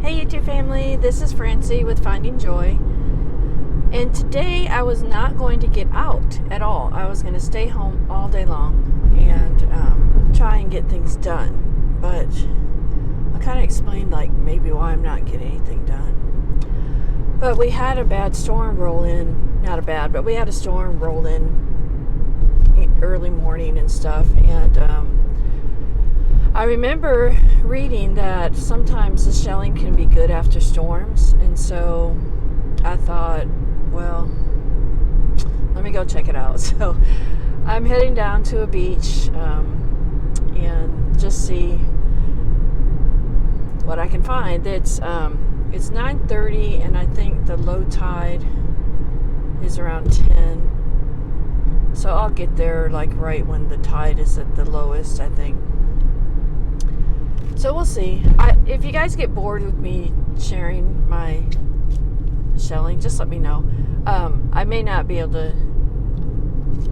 Hey YouTube family, this is Francie with Finding Joy, and today I was not going to get out at all. I was going to stay home all day long and try and get things done, but I kind of explained maybe why I'm not getting anything done. But we had a bad storm roll in, but we had a storm roll in early morning and stuff, and I remember reading that sometimes the shelling can be good after storms, and so I thought, well, let me go check it out. So I'm heading down to a beach and just see what I can find. It's 9:30, and I think the low tide is around 10. So I'll get there right when the tide is at the lowest, I think. So we'll see. If you guys get bored with me sharing my shelling, just let me know. I may not be able to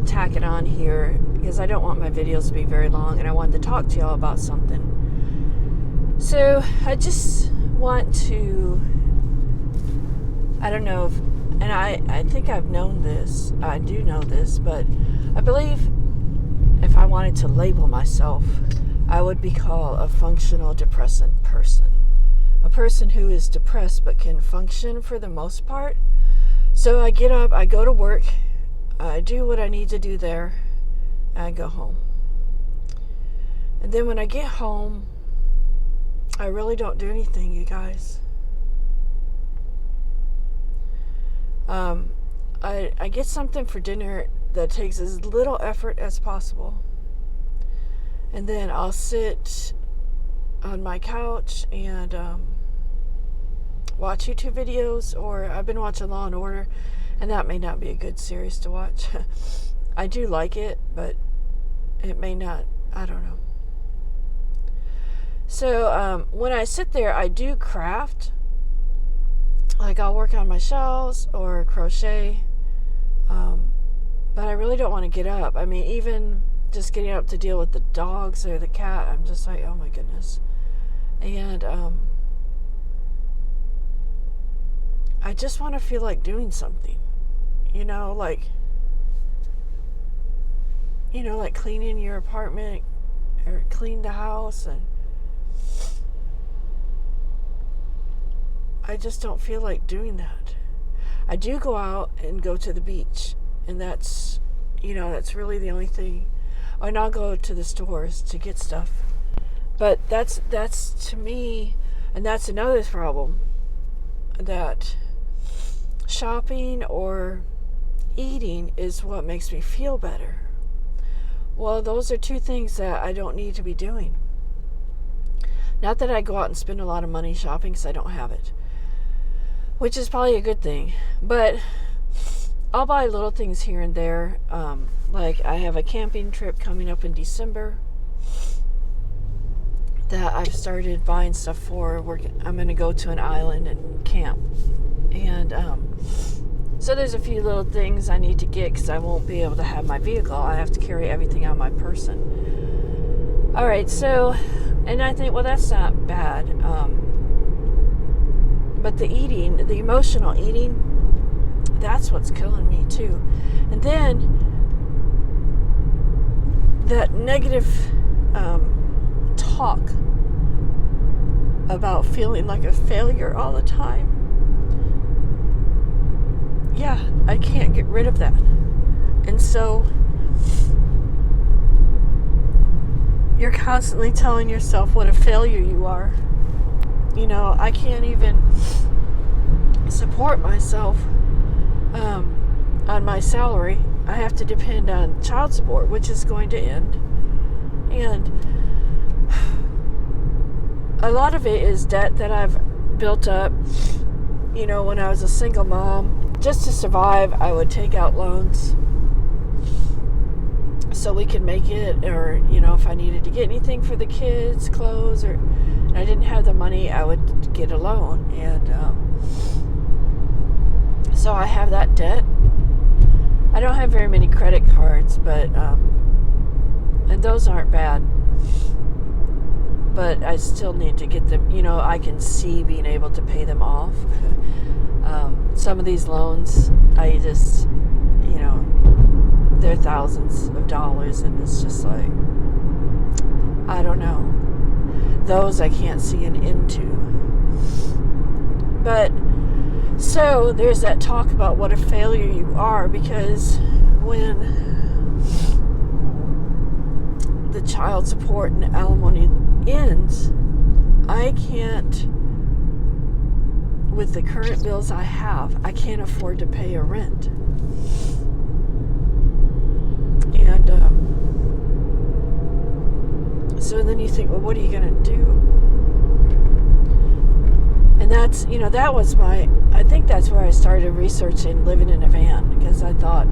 tack it on here because I don't want my videos to be very long, and I wanted to talk to y'all about something. So I just want to, I don't know if, and I think I've known this, I do know this, but I believe if I wanted to label myself, I would be called a functional depressant person. A person who is depressed but can function for the most part. So I get up, I go to work, I do what I need to do there, and I go home. And then when I get home, I really don't do anything, you guys. I get something for dinner that takes as little effort as possible. And then I'll sit on my couch and watch YouTube videos, or I've been watching Law and Order, and that may not be a good series to watch. I do like it, but it may not, I don't know. So when I sit there, I do craft. I'll work on my shells or crochet, but I really don't want to get up. I mean, even just getting up to deal with the dogs or the cat, I'm just like, oh my goodness. And I just want to feel like doing something, like cleaning your apartment or clean the house, and I just don't feel like doing that. I do go out and go to the beach, and that's really the only thing. And I'll go to the stores to get stuff. But that's to me, and that's another problem, that shopping or eating is what makes me feel better. Well, those are two things that I don't need to be doing. Not that I go out and spend a lot of money shopping, because I don't have it, which is probably a good thing. But I'll buy little things here and there. I have a camping trip coming up in December that I've started buying stuff for. I'm going to go to an island and camp. And so there's a few little things I need to get because I won't be able to have my vehicle. I have to carry everything on my person. All right, so, and I think, well, that's not bad. But the eating, the emotional eating, that's what's killing me too. And then that negative talk about feeling like a failure all the time. Yeah, I can't get rid of that. And so you're constantly telling yourself what a failure you are. I can't even support myself on my salary. I have to depend on child support, which is going to end. And a lot of it is debt that I've built up. When I was a single mom, just to survive, I would take out loans so we could make it, or, if I needed to get anything for the kids, clothes, or I didn't have the money, I would get a loan. And so I have that debt. I don't have very many credit cards, but and those aren't bad. but I still need to get them, I can see being able to pay them off. Some of these loans, I just, they're thousands of dollars, and it's just like, I don't know. Those I can't see an end to. But, so there's that talk about what a failure you are, because when the child support and alimony ends, I can't, with the current bills I have, I can't afford to pay a rent. And so then you think, well, what are you going to do? And that's, that was I think that's where I started researching living in a van, because I thought,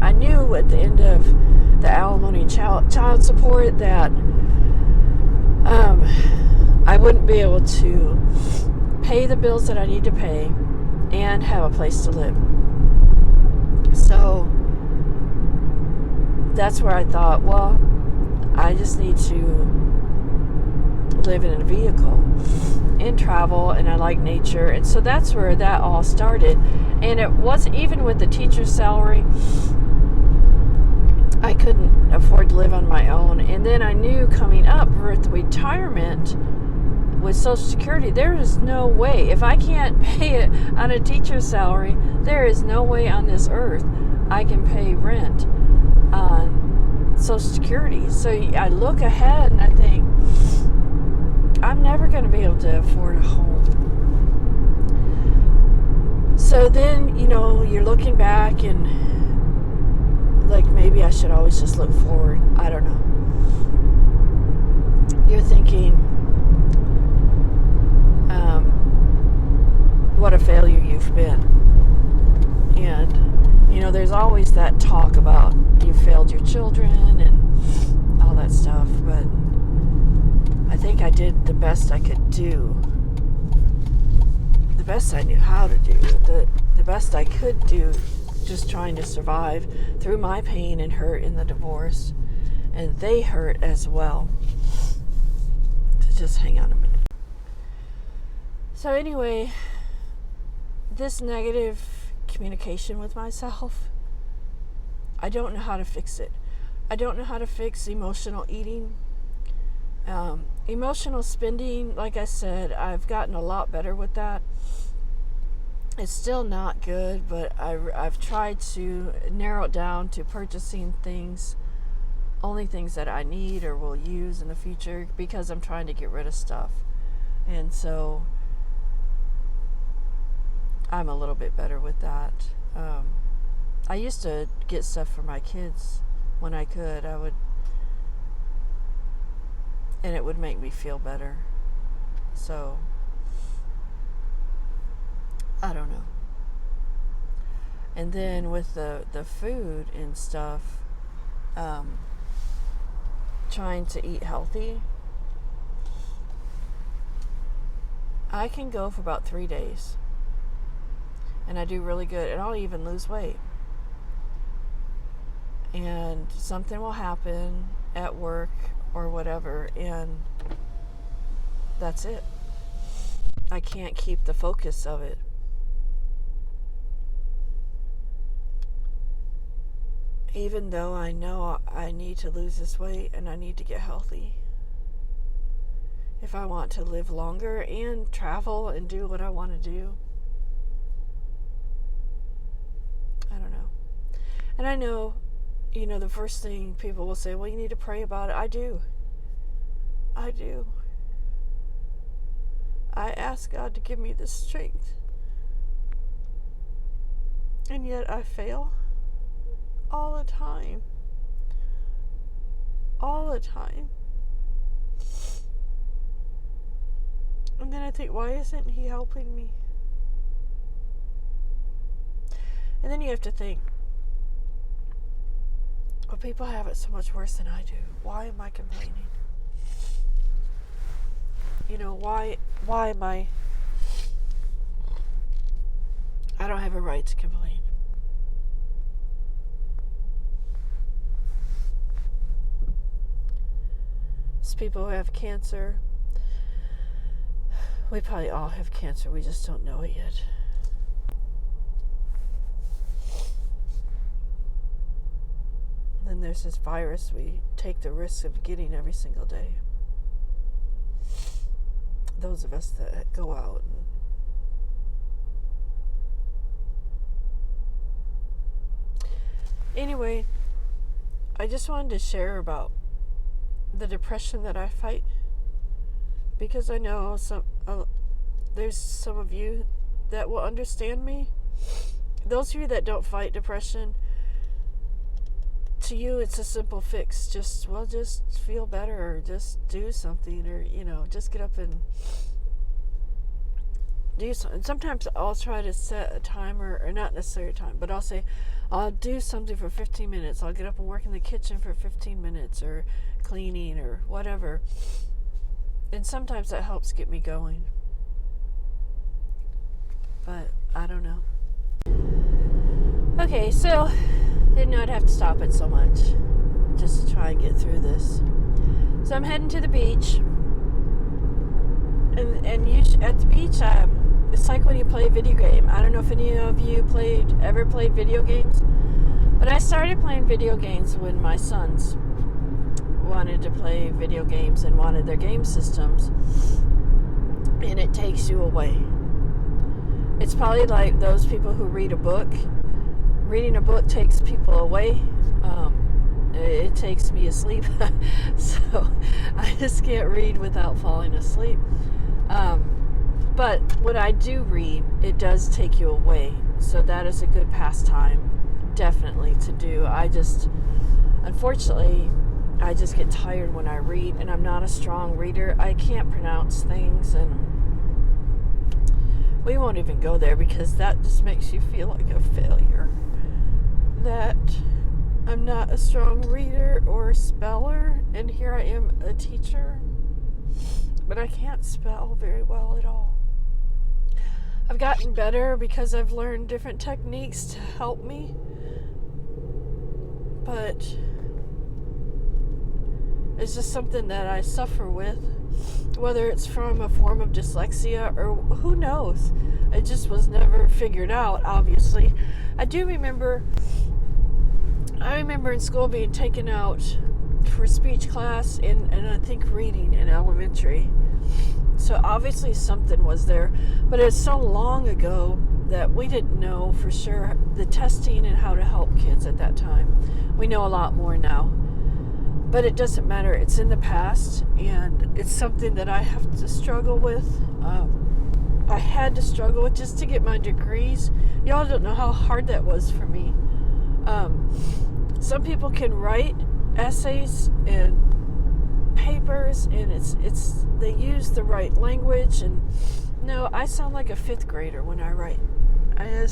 I knew at the end of the alimony and child support that I wouldn't be able to pay the bills that I need to pay and have a place to live. So that's where I thought, well, I just need to live in a vehicle and travel, and I like nature. And so that's where that all started. And it wasn't even with the teacher's salary, I couldn't afford to live on my own. And then I knew coming up with retirement with Social Security, there is no way, if I can't pay it on a teacher's salary, there is no way on this earth I can pay rent on Social Security. So I look ahead and I think, I'm never going to be able to afford a home. So then, you're looking back and like, maybe I should always just look forward. I don't know. You're thinking, what a failure you've been. And, there's always that talk about you failed your children and all that stuff, but I think I did the best I could do, the best I knew how to do, the best I could do, just trying to survive through my pain and hurt in the divorce, and they hurt as well. So just hang on a minute. So anyway, this negative communication with myself, I don't know how to fix it. I don't know how to fix emotional eating. Emotional spending, like I said, I've gotten a lot better with that. It's still not good, but I've tried to narrow it down to purchasing only things that I need or will use in the future, because I'm trying to get rid of stuff. And so I'm a little bit better with that. I used to get stuff for my kids when I could. And it would make me feel better. So, I don't know. And then with the food and stuff, trying to eat healthy, I can go for about 3 days. And I do really good. And I'll even lose weight. And something will happen at work or whatever, and that's it. I can't keep the focus of it. Even though I know I need to lose this weight and I need to get healthy. If I want to live longer and travel and do what I want to do. I don't know. And I know, the first thing people will say, well, you need to pray about it. I do. I ask God to give me the strength. And yet I fail all the time. All the time. And then I think, why isn't He helping me? And then you have to think, well, people have it so much worse than I do. Why am I complaining? Why am I don't have a right to complain. helps people who have cancer. We probably all have cancer. We just don't know it yet. Then there's this virus we take the risk of getting every single day. Those of us that go out and anyway, I just wanted to share about the depression that I fight, because I know there's some of you that will understand me. Those of you that don't fight depression, to you it's a simple fix. Just feel better, or just do something, or just get up and do something. Sometimes I'll try to set a timer, or not necessarily a time, but I'll say I'll do something for 15 minutes. I'll get up and work in the kitchen for 15 minutes, or cleaning, or whatever. And sometimes that helps get me going. But I don't know. Okay, so did not have to stop it so much just to try and get through this. So I'm heading to the beach, and at the beach, it's like when you play a video game. I don't know if any of you ever played video games, but I started playing video games when my sons wanted to play video games and wanted their game systems, and it takes you away. It's probably like those people who read a book. Reading a book takes people away. It takes me asleep. So I just can't read without falling asleep. But when I do read, it does take you away. So that is a good pastime, definitely, to do. Unfortunately, I just get tired when I read, and I'm not a strong reader. I can't pronounce things, and we won't even go there because that just makes you feel like a failure. That I'm not a strong reader or speller, and here I am, a teacher, but I can't spell very well at all. I've gotten better because I've learned different techniques to help me, but it's just something that I suffer with, whether it's from a form of dyslexia or who knows. It just was never figured out, obviously. I remember in school being taken out for speech class and I think reading in elementary. So obviously something was there, but it was so long ago that we didn't know for sure the testing and how to help kids at that time. We know a lot more now, but it doesn't matter. It's in the past, and it's something that I have to struggle with. I had to struggle with just to get my degrees. Y'all don't know how hard that was for me. Some people can write essays and papers, and they use the right language, and no, I sound like a 5th grader when I write. I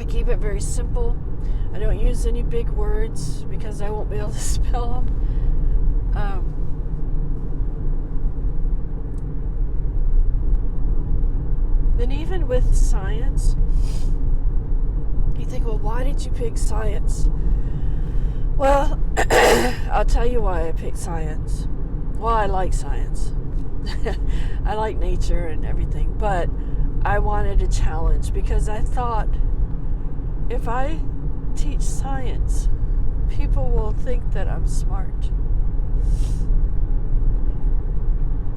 keep it very simple. I don't use any big words because I won't be able to spell them. Then even with science, you think, well, why did you pick science? Well, I'll tell you why I picked science. Well, I like science. I like nature and everything, but I wanted a challenge because I thought if I teach science, people will think that I'm smart.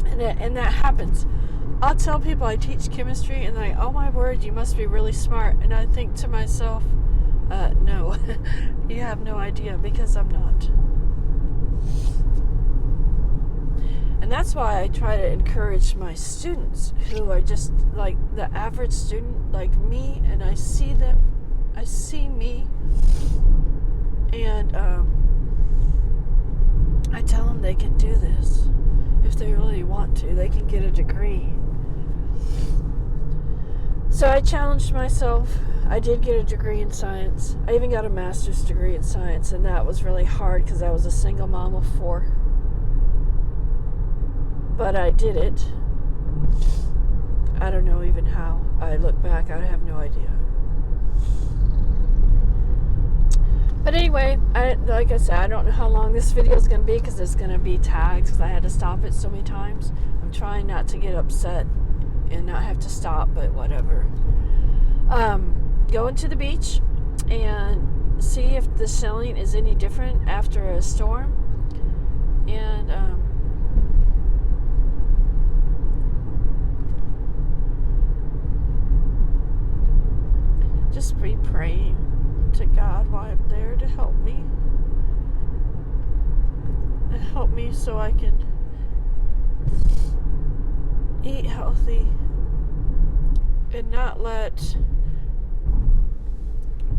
And that happens. I'll tell people I teach chemistry, and they're like, oh my word, you must be really smart. And I think to myself, no, you have no idea, because I'm not. And that's why I try to encourage my students who are just like the average student like me, and I see me, and I tell them they can do this. If they really want to, they can get a degree. So I challenged myself. I did get a degree in science. I even got a master's degree in science, and that was really hard because I was a single mom of 4. But I did it. I don't know even how. I look back, I have no idea. But anyway, like I said, I don't know how long this video is going to be because it's going to be tagged because I had to stop it so many times. I'm trying not to get upset and not have to stop, but whatever. Going to the beach and see if the shelling is any different after a storm. And just be praying to God while I'm there to help me. And help me so I can eat healthy and not let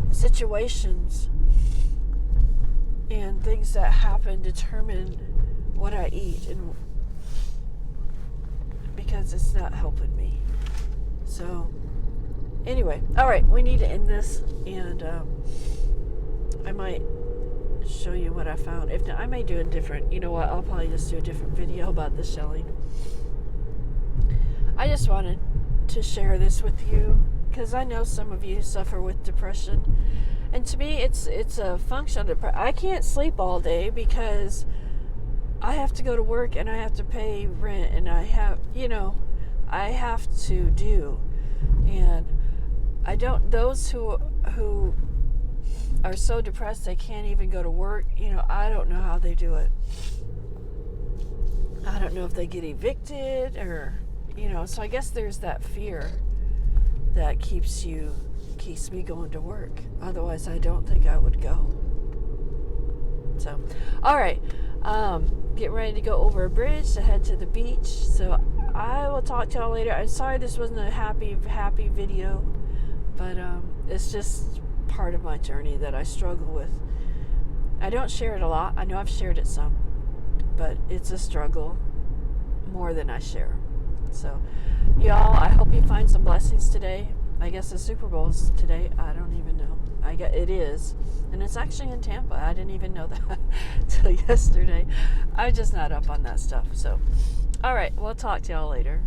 situations and things that happen determine what I eat, and because it's not helping me. So anyway, all right, we need to end this, and I might show you what I found. If not, I may do a different, you know what, I'll probably just do a different video about the shelling. I just wanted to share this with you because I know some of you suffer with depression, and to me it's a function of depression. I can't sleep all day because I have to go to work and I have to pay rent, and I have to do, and I don't, those who are so depressed they can't even go to work, I don't know how they do it. I don't know if they get evicted or, so I guess there's that fear that keeps me going to work. Otherwise, I don't think I would go. So, all right, getting ready to go over a bridge to head to the beach. So I will talk to y'all later. I'm sorry this wasn't a happy video, but it's just part of my journey that I struggle with. I don't share it a lot. I know I've shared it some, but it's a struggle more than I share. So, y'all, I hope you find some blessings today. I guess the Super Bowl is today. I don't even know. It is. And it's actually in Tampa. I didn't even know that till yesterday. I'm just not up on that stuff. So, all right. We'll talk to y'all later.